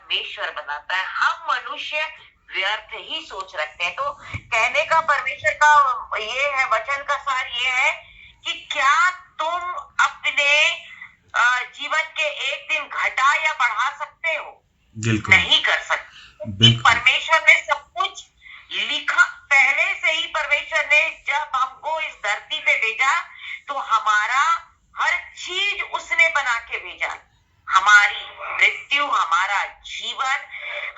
परमेश्वर बनाता है। हम मनुष्य व्यर्थ ही सोच रखते हैं। तो कहने का परमेश्वर का ये है, वचन का सार ये है कि क्या तुम अपने जीवन के एक दिन घटा या बढ़ा सकते हो? बिल्कुल नहीं कर सकते। बिल्कुल परमेश्वर ने सब कुछ लिखा पहले से ही। परमेश्वर ने जब हमको इस धरती पे भेजा तो हमारा हर चीज उसने बना के भेजा। हमारी मृत्यु, हमारा जीवन,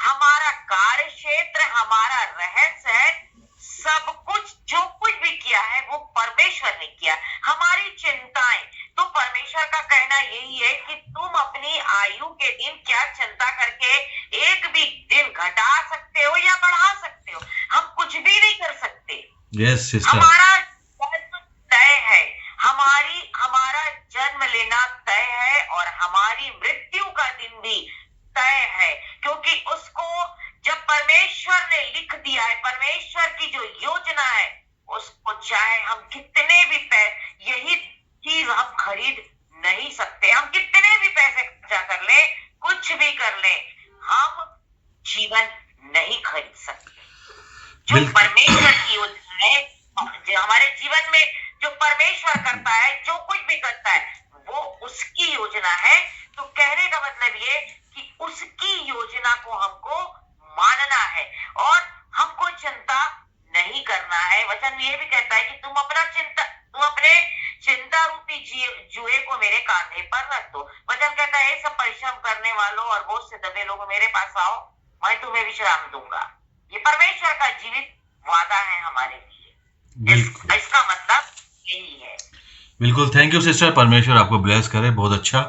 हमारा कार्य क्षेत्र, हमारा रहन सहन, सब कुछ जो कुछ भी किया है वो परमेश्वर ने किया। हमारी चिंताएं, तो परमेश्वर का कहना यही है कि तुम अपनी आयु के दिन क्या चिंता करके एक भी दिन घटा सकते हो या बढ़ा सकते हो? हम कुछ भी नहीं कर सकते। यस सिस्टर, हमारा जन्म तय है, हमारा जन्म लेना तय है और हमारी मृत्यु का दिन भी तय है, क्योंकि उसको जब परमेश्वर ने लिख दिया है, परमेश्वर की जो योजना है, उसको चाहे हम कितने भी यही चीज हम खरीद नहीं सकते। हम कितने भी पैसे खर्चा कर ले, कुछ भी कर ले, हम जीवन नहीं खरीद सकते। जो परमेश्वर की योजना है, जो हमारे जीवन में जो परमेश्वर करता है, जो कुछ भी करता है, वो उसकी योजना है। तो कहने का मतलब ये कि उसकी योजना को हमको मानना है और हमको चिंता नहीं करना है। वचन ये भी कहता है कि तुम अपने चिंता रूपी जुए को मेरे कांधे पर रख दो। वचन कहता है, सब परिश्रम करने वालों और बोझ से दबे लोग मेरे पास आओ, मैं तुम्हें विश्राम दूंगा। ये परमेश्वर का जीवित वादा है हमारे लिए। इसका मतलब यही है। बिल्कुल। थैंक यू सिस्टर, परमेश्वर आपको ब्लेस करे। बहुत अच्छा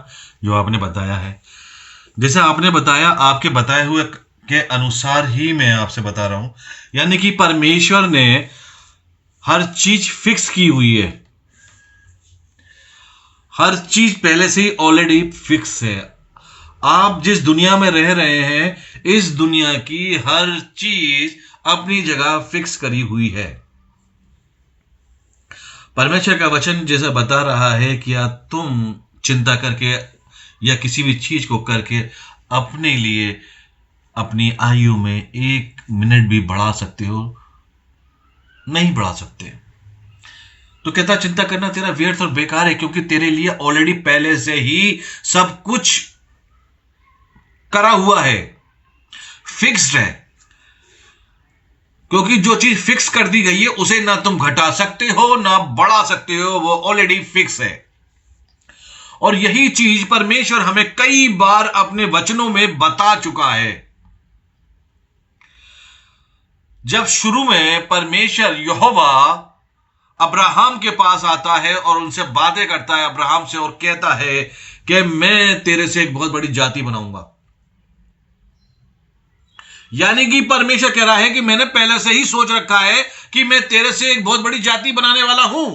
जो आपने बताया है। जैसे आपने बताया, आपके बताए हुए के अनुसार ही मैं आपसे बता रहा हूं, यानी कि परमेश्वर ने हर चीज फिक्स की हुई है। हर चीज पहले से ही ऑलरेडी फिक्स है। आप जिस दुनिया में रह रहे हैं, इस दुनिया की हर चीज अपनी जगह फिक्स करी हुई है। परमेश्वर का वचन जैसा बता रहा है कि या तुम चिंता करके या किसी भी चीज को करके अपने लिए अपनी आयु में एक मिनट भी बढ़ा सकते हो? नहीं बढ़ा सकते। तो कहता चिंता करना तेरा व्यर्थ और बेकार है, क्योंकि तेरे लिए ऑलरेडी पहले से ही सब कुछ करा हुआ है, फिक्स्ड है। क्योंकि जो चीज फिक्स कर दी गई है उसे ना तुम घटा सकते हो ना बढ़ा सकते हो, वो ऑलरेडी फिक्स है। और यही चीज परमेश्वर हमें कई बार अपने वचनों में बता चुका है। जब शुरू में परमेश्वर यहोवा अब्राहम के पास आता है और उनसे बातें करता है, अब्राहम से, और कहता है कि मैं तेरे से एक बहुत बड़ी जाति बनाऊंगा। यानी कि परमेश्वर कह रहा है कि मैंने पहले से ही सोच रखा है कि मैं तेरे से एक बहुत बड़ी जाति बनाने वाला हूं।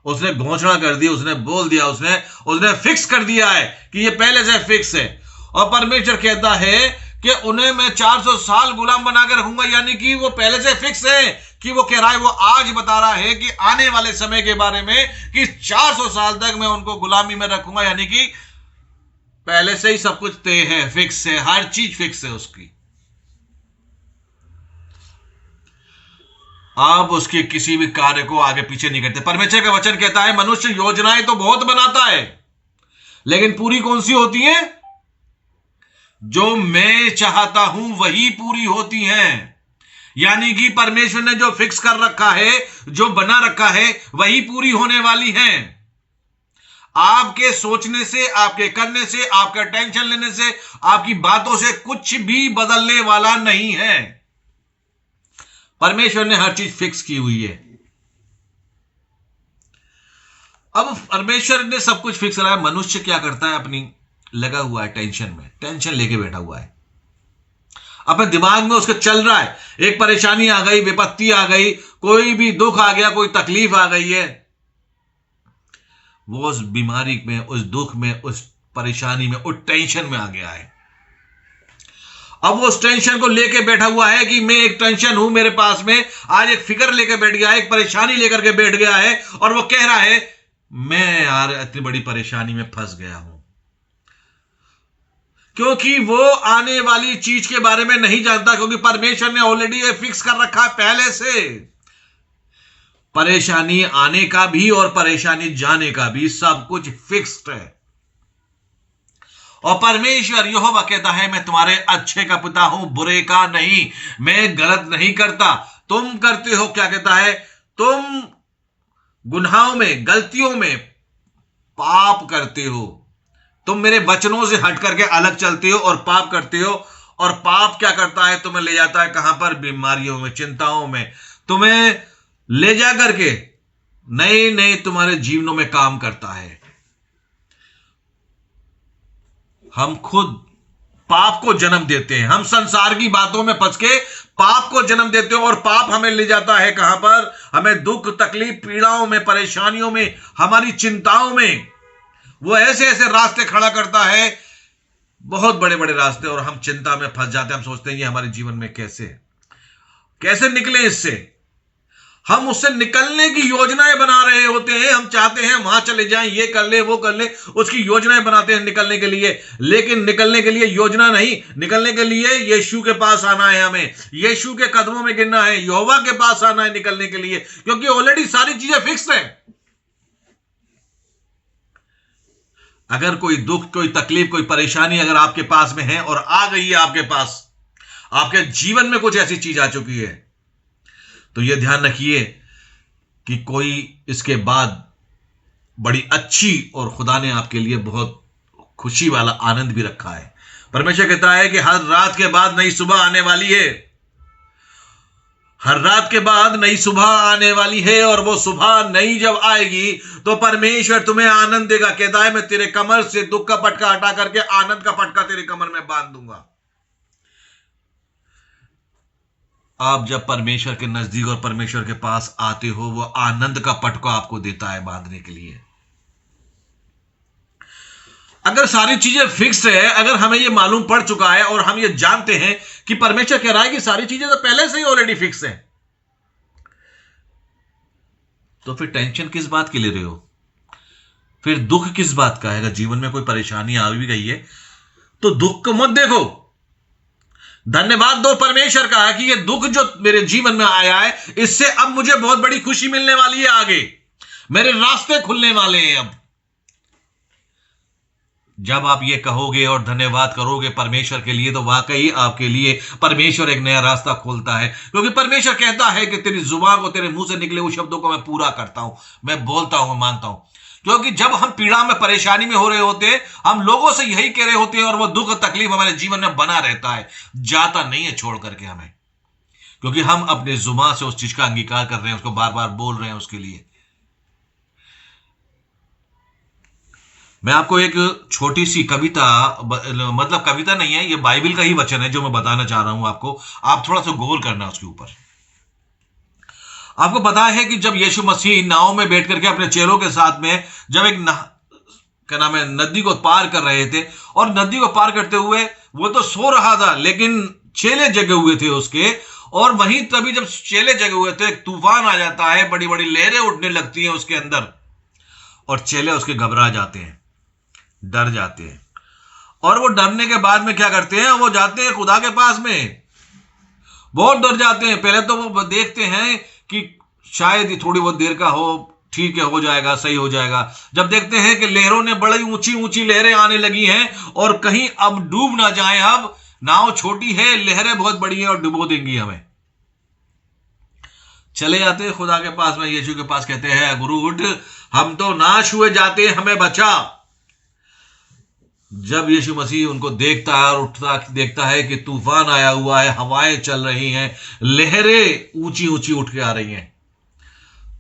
उसने घोषणा कर दी, उसने बोल दिया, उसने फिक्स कर दिया है कि ये पहले से फिक्स है। और परमेश्वर कहता है कि उन्हें मैं 400 साल गुलाम बना के रखूंगा। यानी कि वो पहले से फिक्स है कि वो कह रहा है, वो आज बता रहा है कि आने वाले समय के बारे में कि 400 साल तक मैं उनको गुलामी में रखूंगा। यानी कि पहले से ही सब कुछ तय है, फिक्स है, हर चीज फिक्स है उसकी। आप उसके किसी भी कार्य को आगे पीछे नहीं करते। परमेश्वर का वचन कहता है, मनुष्य योजनाएं तो बहुत बनाता है, लेकिन पूरी कौन सी होती हैं? जो मैं चाहता हूं वही पूरी होती हैं। यानी कि परमेश्वर ने जो फिक्स कर रखा है, जो बना रखा है, वही पूरी होने वाली हैं। आपके सोचने से, आपके करने से, आपका टेंशन लेने से, आपकी बातों से कुछ भी बदलने वाला नहीं है। परमेश्वर ने हर चीज फिक्स की हुई है। अब परमेश्वर ने सब कुछ फिक्स करा है। मनुष्य क्या करता है? अपनी लगा हुआ है टेंशन में, टेंशन लेके बैठा हुआ है। अपने दिमाग में उसके चल रहा है, एक परेशानी आ गई, विपत्ति आ गई, कोई भी दुख आ गया, कोई तकलीफ आ गई है, वो उस बीमारी में, उस दुख में, उस परेशानी में, उस टेंशन में आ गया है। अब वो उस टेंशन को लेके बैठा हुआ है कि मैं एक टेंशन हूं मेरे पास में, आज एक फिक्र लेकर बैठ गया है, एक परेशानी लेकर के बैठ गया है, और वो कह रहा है मैं यार इतनी बड़ी परेशानी में फंस गया हूं। क्योंकि वो आने वाली चीज के बारे में नहीं जानता, क्योंकि परमेश्वर ने ऑलरेडी ये फिक्स कर रखा है पहले से। परेशानी आने का भी और परेशानी जाने का भी सब कुछ फिक्स्ड है। और परमेश्वर यहोवा कहता है, मैं तुम्हारे अच्छे का पिता हूं, बुरे का नहीं, मैं गलत नहीं करता। तुम करते हो, क्या कहता है, तुम गुनाहों में, गलतियों में पाप करते हो, तुम मेरे वचनों से हट करके अलग चलते हो और पाप करते हो। और पाप क्या करता है, तुम्हें ले जाता है कहां पर, बीमारियों में, चिंताओं में, तुम्हें ले जा करके नए नए तुम्हारे जीवनों में काम करता है। हम खुद पाप को जन्म देते हैं, हम संसार की बातों में फंस के पाप को जन्म देते हैं, और पाप हमें ले जाता है कहां पर, हमें दुख, तकलीफ, पीड़ाओं में, परेशानियों में, हमारी चिंताओं में। वो ऐसे ऐसे रास्ते खड़ा करता है, बहुत बड़े बड़े रास्ते, और हम चिंता में फंस जाते हैं। हम सोचते हैं ये हमारे जीवन में कैसे निकले इससे। हम उससे निकलने की योजनाएं बना रहे होते हैं, हम चाहते हैं वहां चले जाएं, ये कर ले, वो कर ले, उसकी योजनाएं बनाते हैं निकलने के लिए। लेकिन निकलने के लिए योजना नहीं, निकलने के लिए यीशु के पास आना है, हमें यीशु के कदमों में गिरना है, यहोवा के पास आना है निकलने के लिए, क्योंकि ऑलरेडी सारी चीजें फिक्स हैं। अगर कोई दुख, कोई तकलीफ, कोई परेशानी अगर आपके पास में है और आ गई है आपके पास, आपके जीवन में कुछ ऐसी चीज आ चुकी है, तो यह ध्यान रखिए कि कोई इसके बाद बड़ी अच्छी और खुदा ने आपके लिए बहुत खुशी वाला आनंद भी रखा है। परमेश्वर कहता है कि हर रात के बाद नई सुबह आने वाली है, हर रात के बाद नई सुबह आने वाली है, और वो सुबह नई जब आएगी तो परमेश्वर तुम्हें आनंद देगा। कहता है, मैं तेरे कमर से दुख का पटका हटा करके आनंद का पटका तेरे कमर में बांध दूंगा। आप जब परमेश्वर के नजदीक और परमेश्वर के पास आते हो, वो आनंद का पटका आपको देता है बांधने के लिए। अगर सारी चीजें फिक्स है, अगर हमें ये मालूम पड़ चुका है और हम ये जानते हैं कि परमेश्वर कह रहा है कि सारी चीजें तो पहले से ही ऑलरेडी फिक्स है, तो फिर टेंशन किस बात के ले रहे हो, फिर दुख किस बात का है। अगर जीवन में कोई परेशानी आ भी गई है तो दुख को मत देखो, धन्यवाद दो परमेश्वर का कि ये दुख जो मेरे जीवन में आया है, इससे अब मुझे बहुत बड़ी खुशी मिलने वाली है, आगे मेरे रास्ते खुलने वाले हैं। अब जब आप ये कहोगे और धन्यवाद करोगे परमेश्वर के लिए, तो वाकई आपके लिए परमेश्वर एक नया रास्ता खोलता है, क्योंकि परमेश्वर कहता है कि तेरी जुबान को, तेरे मुंह से निकले हुए शब्दों को मैं पूरा करता हूं, मैं बोलता हूं, मैं मानता हूं। क्योंकि जब हम पीड़ा में, परेशानी में हो रहे होते हैं, हम लोगों से यही कह रहे होते हैं, और वो दुख तकलीफ हमारे जीवन में बना रहता है, जाता नहीं है छोड़ करके हमें, क्योंकि हम अपने जुबान से उस चीज का अंगीकार कर रहे हैं, उसको बार बार बोल रहे हैं उसके लिए। मैं आपको एक छोटी सी कविता, मतलब कविता नहीं है, ये बाइबल का ही वचन है जो मैं बताना चाह रहा हूं आपको, आप थोड़ा सा गौर करना उसके ऊपर। आपको पता है कि जब यीशु मसीह नाव में बैठ करके अपने चेलों के साथ में जब एक क्या नाम है, नदी को पार कर रहे थे, और नदी को पार करते हुए वो तो सो रहा था, लेकिन चेले जगे हुए थे उसके, और वहीं तभी जब चेले जगे हुए थे, एक तूफान आ जाता है, बड़ी बड़ी लहरें उठने लगती हैं उसके अंदर, और चेले उसके घबरा जाते हैं, डर जाते हैं। और वो डरने के बाद में क्या करते हैं, वो जाते हैं खुदा के पास में, बहुत डर जाते हैं। पहले तो वो देखते हैं कि शायद ही थोड़ी बहुत देर का हो, ठीक है, हो जाएगा, सही हो जाएगा। जब देखते हैं कि लहरों ने बड़ी ऊंची ऊंची लहरें आने लगी हैं, और कहीं अब डूब ना जाए, अब नाव छोटी है, लहरें बहुत बड़ी हैं और डुबो देंगी हमें, चले जाते हैं खुदा के पास में, यीशु के पास, कहते हैं, गुरु उठ, हम तो नाश हुए जाते, हमें बचा। जब यीशु मसीह उनको देखता है और उठता देखता है कि तूफान आया हुआ है, हवाएं चल रही हैं, लहरें ऊंची ऊंची उठ के आ रही हैं,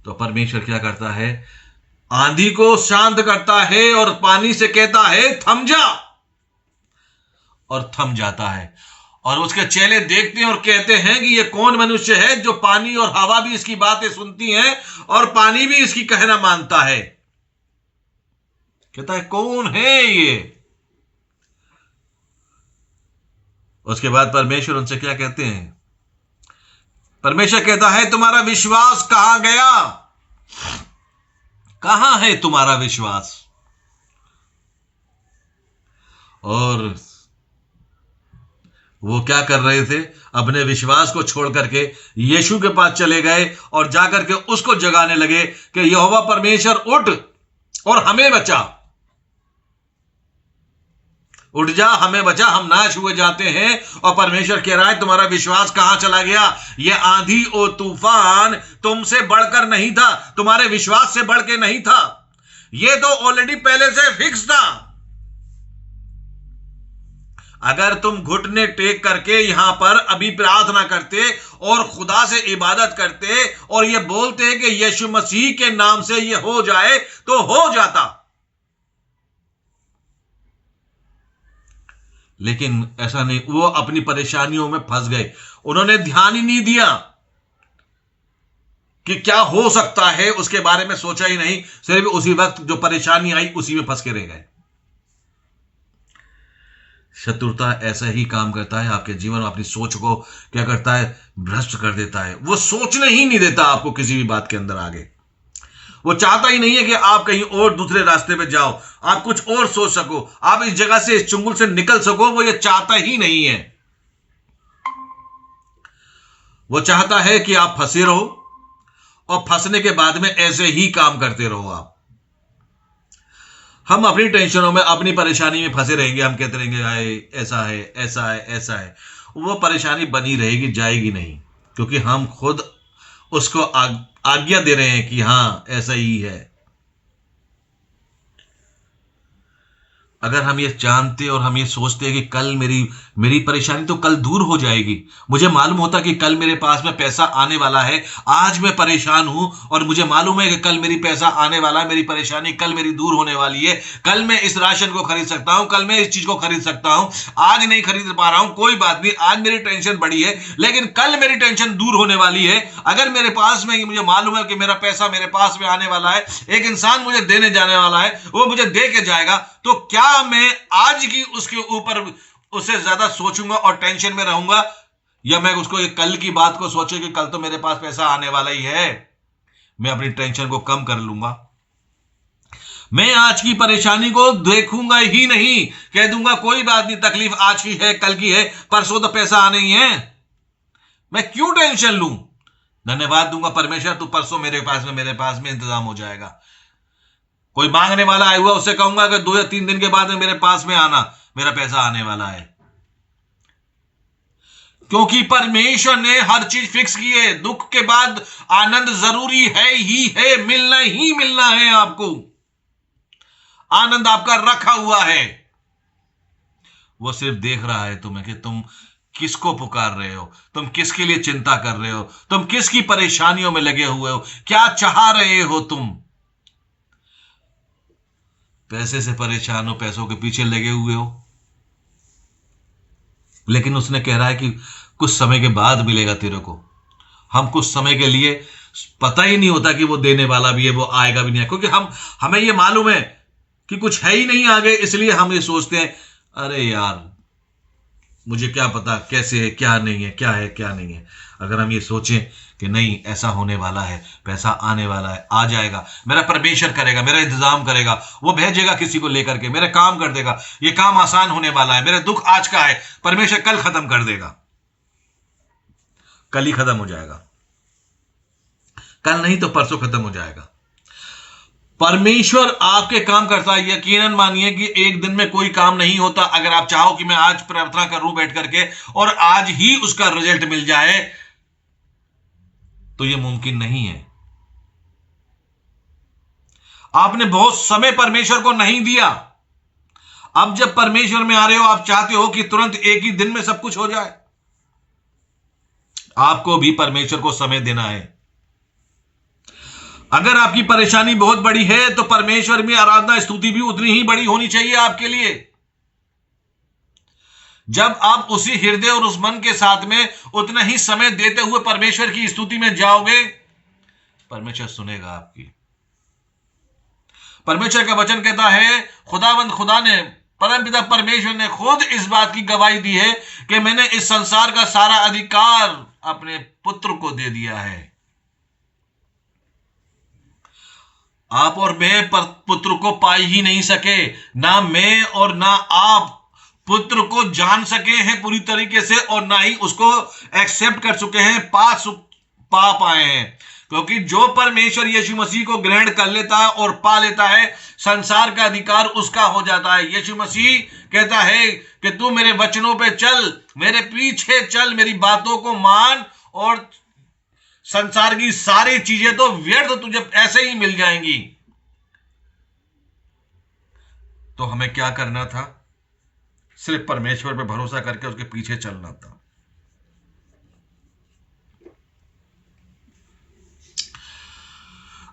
तो परमेश्वर क्या करता है, आंधी को शांत करता है और पानी से कहता है थम जा, और थम जाता है। और उसके चेले देखते हैं और कहते हैं कि ये कौन मनुष्य है जो पानी और हवा भी इसकी बातें सुनती हैं और पानी भी इसकी कहना मानता है। कहता है कौन है ये। उसके बाद परमेश्वर उनसे क्या कहते हैं, परमेश्वर कहता है तुम्हारा विश्वास कहां गया, कहां है तुम्हारा विश्वास। और वो क्या कर रहे थे? अपने विश्वास को छोड़ करके यीशु के पास चले गए और जाकर के उसको जगाने लगे कि यहोवा परमेश्वर उठ और हमें बचा, उठ जा, हमें बचा, हम नाश हुए जाते हैं। और परमेश्वर कह रहा है तुम्हारा विश्वास कहां चला गया? ये आंधी और तूफान तुमसे बढ़कर नहीं था, तुम्हारे विश्वास से बढ़ के नहीं था, ये तो ऑलरेडी पहले से फिक्स था। अगर तुम घुटने टेक करके यहां पर अभी प्रार्थना करते और खुदा से इबादत करते और ये बोलते कि यीशु मसीह के नाम से ये हो जाए, तो हो जाता। लेकिन ऐसा नहीं, वो अपनी परेशानियों में फंस गए। उन्होंने ध्यान ही नहीं दिया कि क्या हो सकता है, उसके बारे में सोचा ही नहीं। सिर्फ उसी वक्त जो परेशानी आई उसी में फंस के रह गए। शत्रुता ऐसा ही काम करता है आपके जीवन में, अपनी सोच को क्या करता है? भ्रष्ट कर देता है। वो सोचने ही नहीं देता आपको किसी भी बात के अंदर आगे। वो चाहता ही नहीं है कि आप कहीं और दूसरे रास्ते पे जाओ, आप कुछ और सोच सको, आप इस जगह से, इस चुंगल से निकल सको। वो ये चाहता ही नहीं है। वो चाहता है कि आप फंसे रहो और फंसने के बाद में ऐसे ही काम करते रहो आप। हम अपनी टेंशनों में, अपनी परेशानी में फंसे रहेंगे। हम कहते रहेंगे हाय ऐसा है, ऐसा है, ऐसा है। वो परेशानी बनी रहेगी, जाएगी नहीं, क्योंकि हम खुद उसको आज्ञा दे रहे हैं कि हां ऐसा ही है। अगर हम ये जानते और हम ये सोचते हैं कि कल मेरी परेशानी तो कल दूर हो जाएगी, मुझे मालूम होता कि कल मेरे पास में पैसा आने वाला है, आज मैं परेशान हूं और मुझे मालूम है कि कल मेरी पैसा आने वाला है, मेरी परेशानी कल मेरी दूर होने वाली है, कल मैं इस राशन को खरीद सकता हूं, कल मैं इस चीज को खरीद सकता हूं, आज नहीं खरीद पा रहा हूं, कोई बात नहीं, आज मेरी टेंशन बड़ी है, लेकिन कल मेरी टेंशन दूर होने वाली है। अगर मेरे पास में, मुझे मालूम है कि मेरा पैसा मेरे पास में आने वाला है, एक इंसान मुझे देने जाने वाला है, वो मुझे दे के जाएगा, तो क्या मैं आज की उसके ऊपर उससे ज्यादा सोचूंगा और टेंशन में रहूंगा, या मैं उसको कल की बात को सोचे कि कल तो मेरे पास पैसा आने वाला ही है, मैं अपनी टेंशन को कम कर लूंगा। मैं आज की परेशानी को देखूंगा ही नहीं, कह दूंगा कोई बात नहीं, तकलीफ आज की है, कल की है, परसों तो पैसा आने ही है, मैं क्यों टेंशन लूं। धन्यवाद दूंगा परमेश्वर, तू परसों मेरे पास में इंतजाम हो जाएगा। कोई मांगने वाला आया हुआ, उससे कहूंगा कि 2 या 3 दिन के बाद में मेरे पास में आना, मेरा पैसा आने वाला है। क्योंकि परमेश्वर ने हर चीज फिक्स की है। दुख के बाद आनंद जरूरी है ही है, मिलना ही मिलना है आपको। आनंद आपका रखा हुआ है। वो सिर्फ देख रहा है तुम्हें कि तुम किसको पुकार रहे हो, तुम किसके लिए चिंता कर रहे हो, तुम किसकी परेशानियों में लगे हुए हो, क्या चाह रहे हो तुम। पैसे से परेशान हो, पैसों के पीछे लगे हुए हो, लेकिन उसने कह रहा है कि कुछ समय के बाद मिलेगा तेरे को। हम कुछ समय के लिए, पता ही नहीं होता कि वो देने वाला भी है, वो आएगा भी नहीं है, क्योंकि हमें ये मालूम है कि कुछ है ही नहीं आगे, इसलिए हम ये सोचते हैं अरे यार मुझे क्या पता कैसे है, क्या नहीं है, क्या है क्या नहीं है। अगर हम ये सोचें कि नहीं ऐसा होने वाला है, पैसा आने वाला है, आ जाएगा, मेरा परमेश्वर करेगा, मेरा इंतजाम करेगा, वो भेजेगा किसी को लेकर के, मेरा काम कर देगा, ये काम आसान होने वाला है, मेरा दुख आज का है, परमेश्वर कल खत्म कर देगा, कल ही खत्म हो जाएगा, कल नहीं तो परसों खत्म हो जाएगा। परमेश्वर आपके काम करता है। यकीनन मानिए कि एक दिन में कोई काम नहीं होता। अगर आप चाहो कि मैं आज प्रार्थना करूं बैठ करके और आज ही उसका रिजल्ट मिल जाए, तो यह मुमकिन नहीं है। आपने बहुत समय परमेश्वर को नहीं दिया। अब जब परमेश्वर में आ रहे हो, आप चाहते हो कि तुरंत एक ही दिन में सब कुछ हो जाए। आपको भी परमेश्वर को समय देना है। अगर आपकी परेशानी बहुत बड़ी है तो परमेश्वर में आराधना स्तुति भी उतनी ही बड़ी होनी चाहिए आपके लिए। जब आप उसी हृदय और उस मन के साथ में उतना ही समय देते हुए परमेश्वर की स्तुति में जाओगे, परमेश्वर सुनेगा आपकी। परमेश्वर का वचन कहता है, खुदावंद खुदा ने, परमपिता परमेश्वर ने खुद इस बात की गवाही दी है कि मैंने इस संसार का सारा अधिकार अपने पुत्र को दे दिया है। आप और मैं पुत्र को पा ही नहीं सके, ना मैं और ना आप पुत्र को जान सके हैं पूरी तरीके से और ना ही उसको एक्सेप्ट कर चुके हैं, पा पाए हैं। क्योंकि जो परमेश्वर यीशु मसीह को ग्रहण कर लेता है और पा लेता है, संसार का अधिकार उसका हो जाता है। यीशु मसीह कहता है कि तू मेरे वचनों पे चल, मेरे पीछे चल, मेरी बातों को मान और संसार की सारी चीजें तो व्यर्थ तुझे ऐसे ही मिल जाएंगी। तो हमें क्या करना था? सिर्फ परमेश्वर पे भरोसा करके उसके पीछे चलना था।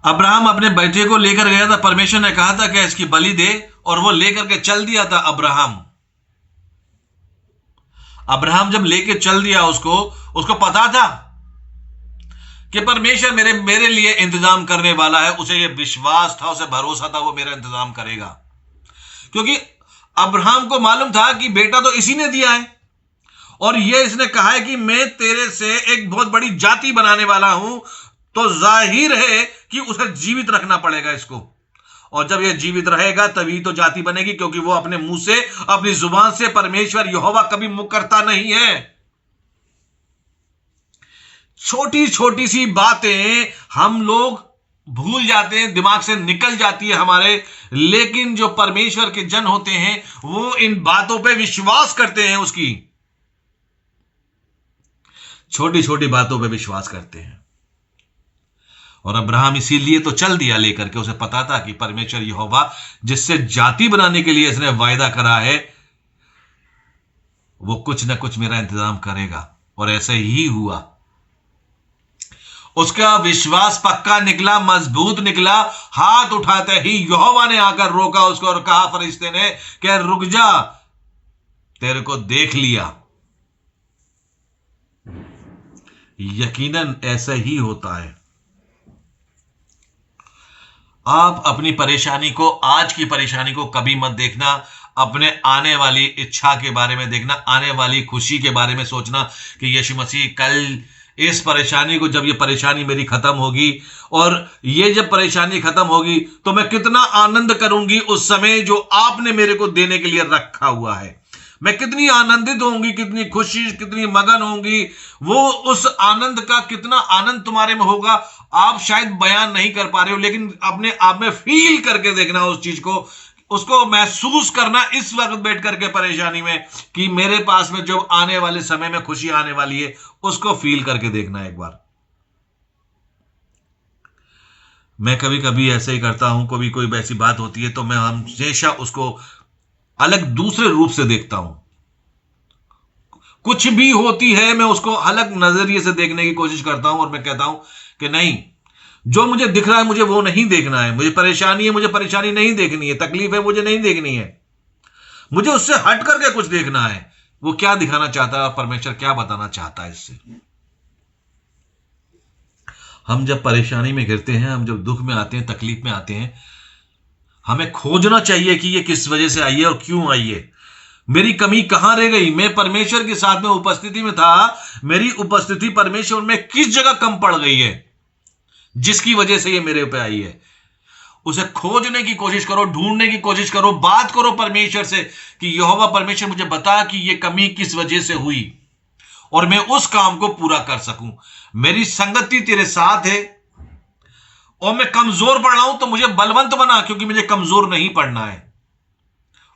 अब्राहम अपने बेटे को लेकर गया था, परमेश्वर ने कहा था कि इसकी बलि दे, और वो लेकर के चल दिया था। अब्राहम जब लेके चल दिया उसको पता था कि परमेश्वर मेरे लिए इंतजाम करने वाला है। उसे ये विश्वास था, उसे भरोसा था, वो मेरा इंतजाम करेगा। क्योंकि अब्राहम को मालूम था कि बेटा तो इसी ने दिया है, और ये इसने कहा है कि मैं तेरे से एक बहुत बड़ी जाति बनाने वाला हूं, तो जाहिर है कि उसे जीवित रखना पड़ेगा इसको। और जब यह जीवित रहेगा तभी तो जाति बनेगी, क्योंकि वो अपने मुंह से, अपनी जुबान से परमेश्वर यहोवा कभी मुकरता नहीं है। छोटी छोटी सी बातें हम लोग भूल जाते हैं, दिमाग से निकल जाती है हमारे, लेकिन जो परमेश्वर के जन होते हैं वो इन बातों पे विश्वास करते हैं, उसकी छोटी छोटी बातों पे विश्वास करते हैं। और अब्राहम इसीलिए तो चल दिया लेकर के, उसे पता था कि परमेश्वर यहोवा जिससे जाति बनाने के लिए इसने वायदा करा है, वो कुछ ना कुछ मेरा इंतजाम करेगा। और ऐसे ही हुआ। उसका विश्वास पक्का निकला, मजबूत निकला। हाथ उठाते ही यहोवा ने आकर रोका उसको और कहा फरिश्ते ने कि रुक जा, तेरे को देख लिया। यकीनन ऐसा ही होता है। आप अपनी परेशानी को, आज की परेशानी को कभी मत देखना अपने आने वाली इच्छा के बारे में देखना, आने वाली खुशी के बारे में सोचना कि यीशु मसीह कल इस परेशानी को, जब ये परेशानी मेरी खत्म होगी और ये जब परेशानी खत्म होगी तो मैं कितना आनंद करूंगी उस समय जो आपने मेरे को देने के लिए रखा हुआ है। मैं कितनी आनंदित होंगी, कितनी खुशी, कितनी मगन होंगी। वो उस आनंद का कितना आनंद तुम्हारे में होगा, आप शायद बयान नहीं कर पा रहे हो, लेकिन अपने आप में फील करके देखना उस चीज को, उसको महसूस करना इस वक्त बैठ करके परेशानी में कि मेरे पास में जब आने वाले समय में खुशी आने वाली है, उसको फील करके देखना एक बार। मैं कभी कभी ऐसे ही करता हूं, कभी कोई ऐसी बात होती है तो मैं हमेशा उसको अलग दूसरे रूप से देखता हूं। कुछ भी होती है मैं उसको अलग नजरिए से देखने की कोशिश करता हूं और मैं कहता हूं कि नहीं, जो मुझे दिख रहा है मुझे वो नहीं देखना है। मुझे परेशानी है, मुझे परेशानी नहीं देखनी है। तकलीफ है, मुझे नहीं देखनी है। मुझे उससे हट करके कुछ देखना है। वो क्या दिखाना चाहता है और परमेश्वर क्या बताना चाहता है इससे। हम जब परेशानी में गिरते हैं, हम जब दुख में आते हैं, तकलीफ में आते हैं, हमें खोजना चाहिए कि ये किस वजह से आई है और क्यों आई है। मेरी कमी कहां रह गई? मैं परमेश्वर के साथ में उपस्थिति में था, मेरी उपस्थिति परमेश्वर में किस जगह कम पड़ गई है जिसकी वजह से ये मेरे पे आई है। उसे खोजने की कोशिश करो, ढूंढने की कोशिश करो, बात करो परमेश्वर से कि यहोवा परमेश्वर मुझे बता कि ये कमी किस वजह से हुई और मैं उस काम को पूरा कर सकूं। मेरी संगति तेरे साथ है और मैं कमजोर पड़ रहा हूं तो मुझे बलवंत बना, क्योंकि मुझे कमजोर नहीं पड़ना है।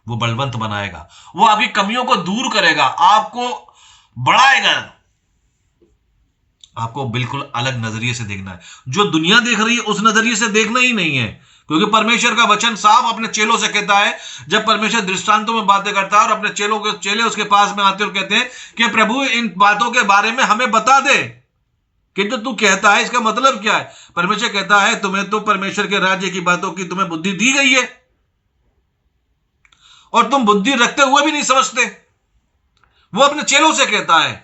वो बलवंत बनाएगा, वो आपकी कमियों को दूर करेगा, आपको बढ़ाएगा। आपको बिल्कुल अलग नजरिए से देखना है। जो दुनिया देख रही है उस नजरिए से देखना ही नहीं है, क्योंकि परमेश्वर का वचन साफ अपने चेलों से कहता है। जब परमेश्वर दृष्टांतों में बातें करता है और अपने चेले उसके पास में आते और कहते हैं कि प्रभु इन बातों के बारे में हमें बता दे, किंतु तू कहता है इसका मतलब क्या है? परमेश्वर कहता है तुम्हें तो परमेश्वर के राज्य की बातों की तुम्हें बुद्धि दी गई है और तुम बुद्धि रखते हुए भी नहीं समझते। वो अपने चेलों से कहता है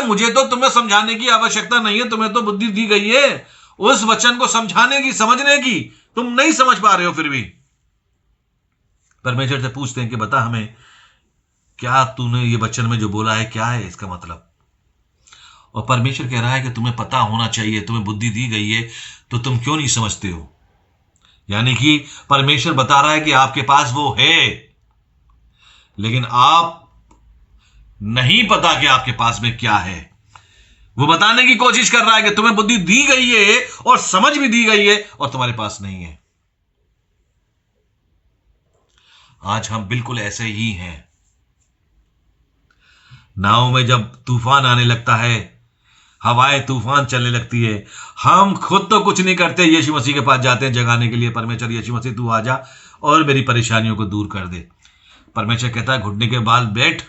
मुझे तो तुम्हें समझाने की आवश्यकता नहीं है, तुम्हें तो बुद्धि दी गई है उस वचन को समझाने की, समझने की। तुम नहीं समझ पा रहे हो। फिर भी परमेश्वर से पूछते हैं कि बता हमें, क्या तूने ये वचन में जो बोला है क्या है इसका मतलब? और परमेश्वर कह रहा है कि तुम्हें पता होना चाहिए, तुम्हें बुद्धि दी गई है तो तुम क्यों नहीं समझते हो। यानी कि परमेश्वर बता रहा है कि आपके पास वो है, लेकिन आप नहीं पता कि आपके पास में क्या है। वो बताने की कोशिश कर रहा है कि तुम्हें बुद्धि दी गई है और समझ भी दी गई है और तुम्हारे पास नहीं है। आज हम बिल्कुल ऐसे ही हैं। नाव में जब तूफान आने लगता है, हवाएं तूफान चलने लगती है, हम खुद तो कुछ नहीं करते, यीशु मसीह के पास जाते हैं जगाने के लिए, परमेश्वर यीशु मसीह तू आ जा और मेरी परेशानियों को दूर कर दे। परमेश्वर कहता है घुटने के बाल बैठ,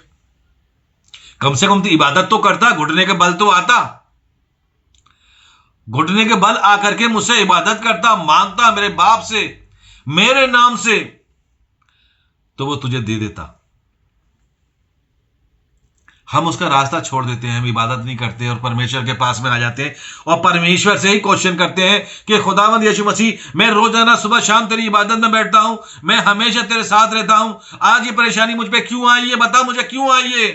कम से कम तो इबादत तो करता, घुटने के बल तो आता, घुटने के बल आकर के मुझसे इबादत करता, मांगता मेरे बाप से मेरे नाम से, तो वो तुझे दे देता। हम उसका रास्ता छोड़ देते हैं, हम इबादत नहीं करते और परमेश्वर के पास में आ जाते हैं और परमेश्वर से ही क्वेश्चन करते हैं कि खुदावंद यीशु मसीह, मैं रोजाना सुबह शाम तेरी इबादत में बैठता हूं, मैं हमेशा तेरे साथ रहता हूं, आज ये परेशानी मुझ पे क्यों आई है, बता मुझे क्यों आई है।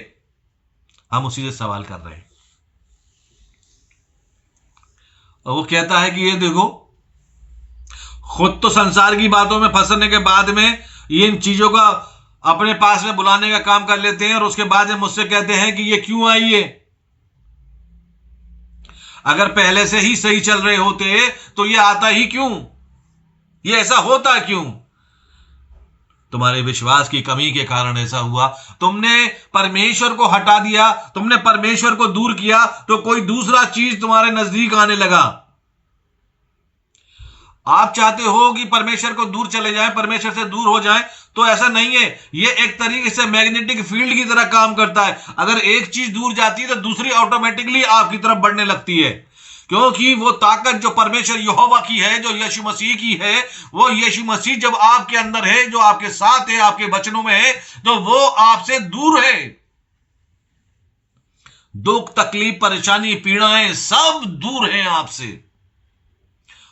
हम उसी से सवाल कर रहे हैं और वो कहता है कि ये देखो, खुद तो संसार की बातों में फंसने के बाद में ये इन चीजों का अपने पास में बुलाने का काम कर लेते हैं और उसके बाद में मुझसे कहते हैं कि ये क्यों आई है। अगर पहले से ही सही चल रहे होते तो ये आता ही क्यों, ये ऐसा होता क्यों। तुम्हारे विश्वास की कमी के कारण ऐसा हुआ। तुमने परमेश्वर को हटा दिया, तुमने परमेश्वर को दूर किया तो कोई दूसरा चीज तुम्हारे नजदीक आने लगा। आप चाहते हो कि परमेश्वर को दूर चले जाएं, परमेश्वर से दूर हो जाएं, तो ऐसा नहीं है। ये एक तरीके से मैग्नेटिक फील्ड की तरह काम करता है। अगर एक चीज दूर जाती है तो दूसरी ऑटोमेटिकली आपकी तरफ बढ़ने लगती है, क्योंकि वो ताकत जो परमेश्वर यहोवा की है, जो यीशु मसीह की है, वो यीशु मसीह जब आपके अंदर है, जो आपके साथ है, आपके वचनों में है, तो वो आपसे दूर है। दुख, तकलीफ, परेशानी, पीड़ाएं सब दूर हैं आपसे,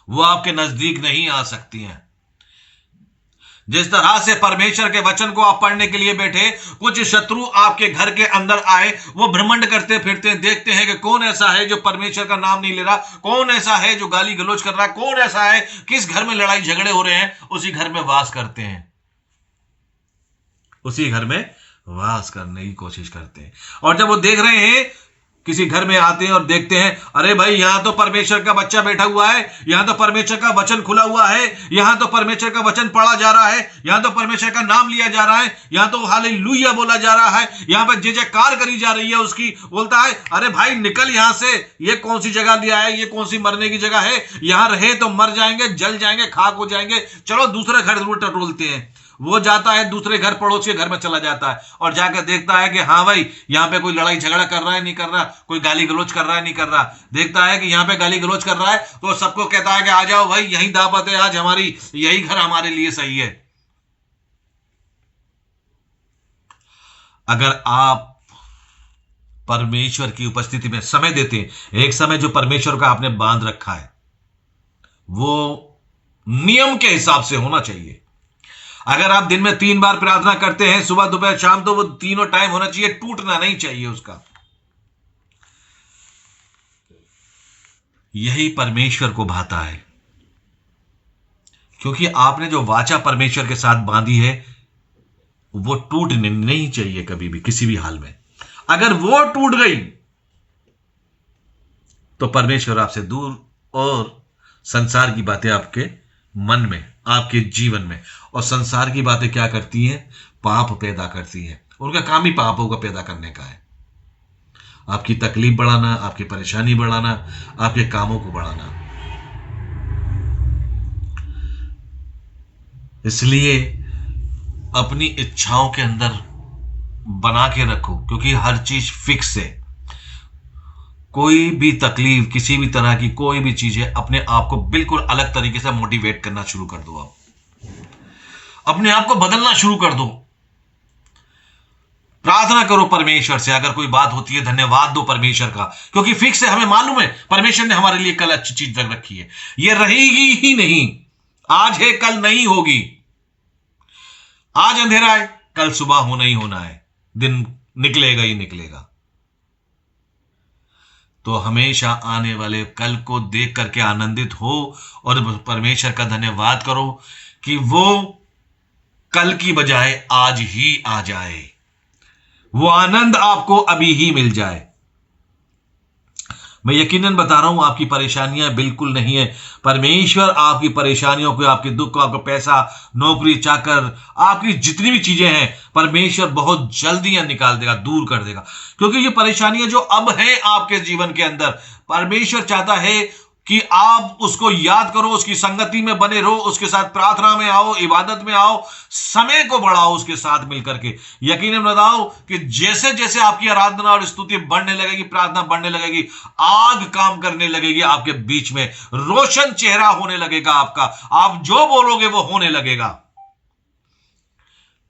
वो आपके नजदीक नहीं आ सकती हैं। जिस तरह से परमेश्वर के वचन को आप पढ़ने के लिए बैठे, कुछ शत्रु आपके घर के अंदर आए, वो भ्रमंड करते फिरते देखते हैं कि कौन ऐसा है जो परमेश्वर का नाम नहीं ले रहा, कौन ऐसा है जो गाली गलौज कर रहा है, कौन ऐसा है, किस घर में लड़ाई झगड़े हो रहे हैं, उसी घर में वास करते हैं, उसी घर में वास करने की कोशिश करते हैं। और जब वो देख रहे हैं, किसी घर में आते हैं और देखते हैं, अरे भाई यहां तो परमेश्वर का बच्चा बैठा हुआ है, यहां तो परमेश्वर का वचन खुला हुआ है, यहां तो परमेश्वर का वचन पढ़ा जा रहा है, यहां तो परमेश्वर का नाम लिया जा रहा है, यहां तो हालेलुया बोला जा रहा है, यहां पर जय जयकार करी जा रही है उसकी, बोलता है अरे भाई निकल यहां से, ये कौन सी जगह दिया है, ये कौन सी मरने की जगह है, यहां रहे तो मर जाएंगे, जल जाएंगे, खाक हो जाएंगे, चलो दूसरे घर जरूर टटोलते हैं। वो जाता है दूसरे घर, पड़ोस के घर में चला जाता है और जाकर देखता है कि हाँ भाई यहां पे कोई लड़ाई झगड़ा कर रहा है नहीं कर रहा, कोई गाली गलौज कर रहा है नहीं कर रहा। देखता है कि यहां पे गाली गलौज कर रहा है तो सबको कहता है कि आ जाओ भाई, यही दावत है आज हमारी, यही घर हमारे लिए सही है। अगर आप परमेश्वर की उपस्थिति में समय देते हैं, एक समय जो परमेश्वर का आपने बांध रखा है वो नियम के हिसाब से होना चाहिए। अगर आप दिन में 3 बार प्रार्थना करते हैं, सुबह दोपहर शाम, तो वो तीनों टाइम होना चाहिए, टूटना नहीं चाहिए उसका। यही परमेश्वर को भाता है, क्योंकि आपने जो वाचा परमेश्वर के साथ बांधी है वो टूटनी नहीं चाहिए कभी भी, किसी भी हाल में। अगर वो टूट गई तो परमेश्वर आपसे दूर और संसार की बातें आपके मन में, आपके जीवन में, और संसार की बातें क्या करती हैं, पाप पैदा करती हैं। उनका काम ही पापों का पैदा करने का है, आपकी तकलीफ बढ़ाना, आपकी परेशानी बढ़ाना, आपके कामों को बढ़ाना। इसलिए अपनी इच्छाओं के अंदर बना के रखो, क्योंकि हर चीज फिक्स है। कोई भी तकलीफ, किसी भी तरह की कोई भी चीज है, अपने आप को बिल्कुल अलग तरीके से मोटिवेट करना शुरू कर दो। आप अपने आप को बदलना शुरू कर दो। प्रार्थना करो परमेश्वर से, अगर कोई बात होती है धन्यवाद दो परमेश्वर का, क्योंकि फिक्स है, हमें मालूम है परमेश्वर ने हमारे लिए कल अच्छी चीज रख रखी है, ये रहेगी ही नहीं। आज है कल नहीं होगी, आज अंधेरा है कल सुबह होना ही होना है, दिन निकलेगा ही निकलेगा। तो हमेशा आने वाले कल को देख करके आनंदित हो और परमेश्वर का धन्यवाद करो कि वो कल की बजाय आज ही आ जाए, वो आनंद आपको अभी ही मिल जाए। मैं यकीनन बता रहा हूं, आपकी परेशानियां बिल्कुल नहीं है। परमेश्वर आपकी परेशानियों को, आपके दुख को, आपका पैसा, नौकरी चाकर, आपकी जितनी भी चीजें हैं, परमेश्वर बहुत जल्दी यहां निकाल देगा, दूर कर देगा। क्योंकि ये परेशानियां जो अब हैं आपके जीवन के अंदर, परमेश्वर चाहता है कि आप उसको याद करो, उसकी संगति में बने रहो, उसके साथ प्रार्थना में आओ, इबादत में आओ, समय को बढ़ाओ उसके साथ मिलकर के। यकीनन बताओ कि जैसे जैसे आपकी आराधना और स्तुति बढ़ने लगेगी, प्रार्थना बढ़ने लगेगी, आग काम करने लगेगी आपके बीच में, रोशन चेहरा होने लगेगा आपका, आप जो बोलोगे वो होने लगेगा।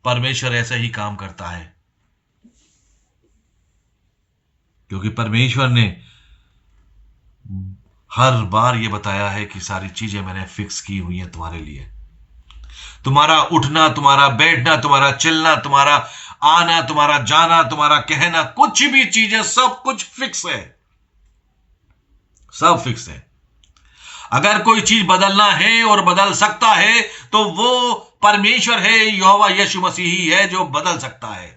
परमेश्वर ऐसा ही काम करता है, क्योंकि परमेश्वर ने हर बार यह बताया है कि सारी चीजें मैंने फिक्स की हुई हैं तुम्हारे लिए। तुम्हारा उठना, तुम्हारा बैठना, तुम्हारा चलना, तुम्हारा आना, तुम्हारा जाना, तुम्हारा कहना, कुछ भी चीजें, सब कुछ फिक्स है, सब फिक्स है। अगर कोई चीज बदलना है और बदल सकता है तो वो परमेश्वर है, यहोवा यीशु मसीह ही है जो बदल सकता है।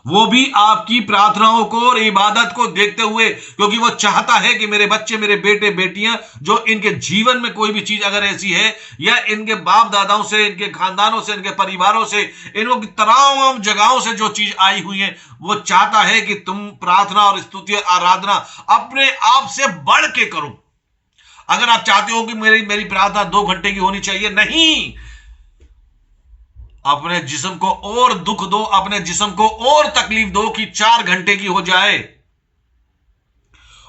वो भी आपकी प्रार्थनाओं को और इबादत को देखते हुए, क्योंकि वो चाहता है कि मेरे बच्चे, मेरे बेटे बेटियां, जो इनके जीवन में कोई भी चीज अगर ऐसी है, या इनके बाप दादाओं से, इनके खानदानों से, इनके परिवारों से, इनको तमाम जगहों से जो चीज आई हुई है, वो चाहता है कि तुम प्रार्थना और स्तुति आराधना अपने आप से बढ़ के करो। अगर आप चाहते हो कि मेरी प्रार्थना 2 घंटे की होनी चाहिए, नहीं, अपने जिस्म को और दुख दो, अपने जिस्म को और तकलीफ दो कि 4 घंटे की हो जाए।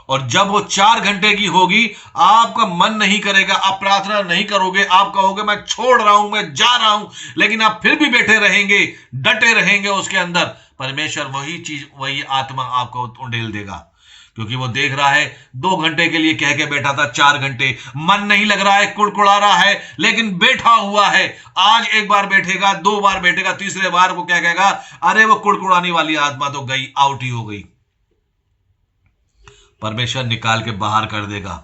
और जब वो 4 घंटे की होगी, आपका मन नहीं करेगा, आप प्रार्थना नहीं करोगे, आप कहोगे मैं छोड़ रहा हूं, मैं जा रहा हूं, लेकिन आप फिर भी बैठे रहेंगे, डटे रहेंगे उसके अंदर। परमेश्वर वही चीज, वही आत्मा आपको उंडेल देगा, क्योंकि वो देख रहा है 2 घंटे के लिए कह के बैठा था, 4 घंटे मन नहीं लग रहा है, कुड़कुड़ा रहा है, लेकिन बैठा हुआ है। आज एक बार बैठेगा, 2 बार बैठेगा, तीसरे बार वो क्या कहेगा, अरे वो कुड़कुड़ाने वाली आत्मा तो गई, आउट ही हो गई। परमेश्वर निकाल के बाहर कर देगा।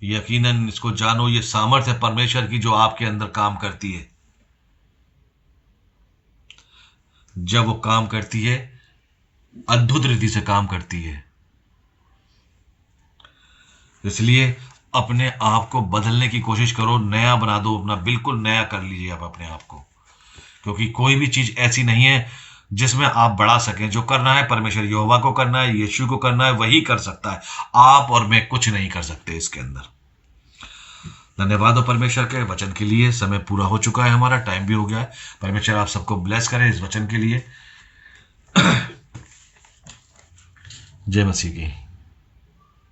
यकीनन इसको जानो, ये सामर्थ्य है परमेश्वर की जो आपके अंदर काम करती है। जब वो काम करती है, अद्भुत रीति से काम करती है। इसलिए अपने आप को बदलने की कोशिश करो, नया बना दो अपना, बिल्कुल नया कर लीजिए आप अपने आप को, क्योंकि कोई भी चीज ऐसी नहीं है जिसमें आप बढ़ा सकें। जो करना है परमेश्वर यहोवा को करना है, यीशु को करना है, वही कर सकता है। आप और मैं कुछ नहीं कर सकते इसके अंदर। धन्यवाद हो परमेश्वर के वचन के लिए। समय पूरा हो चुका है, हमारा टाइम भी हो गया है। परमेश्वर आप सबको ब्लेस करें इस वचन के लिए। जय मसीह की।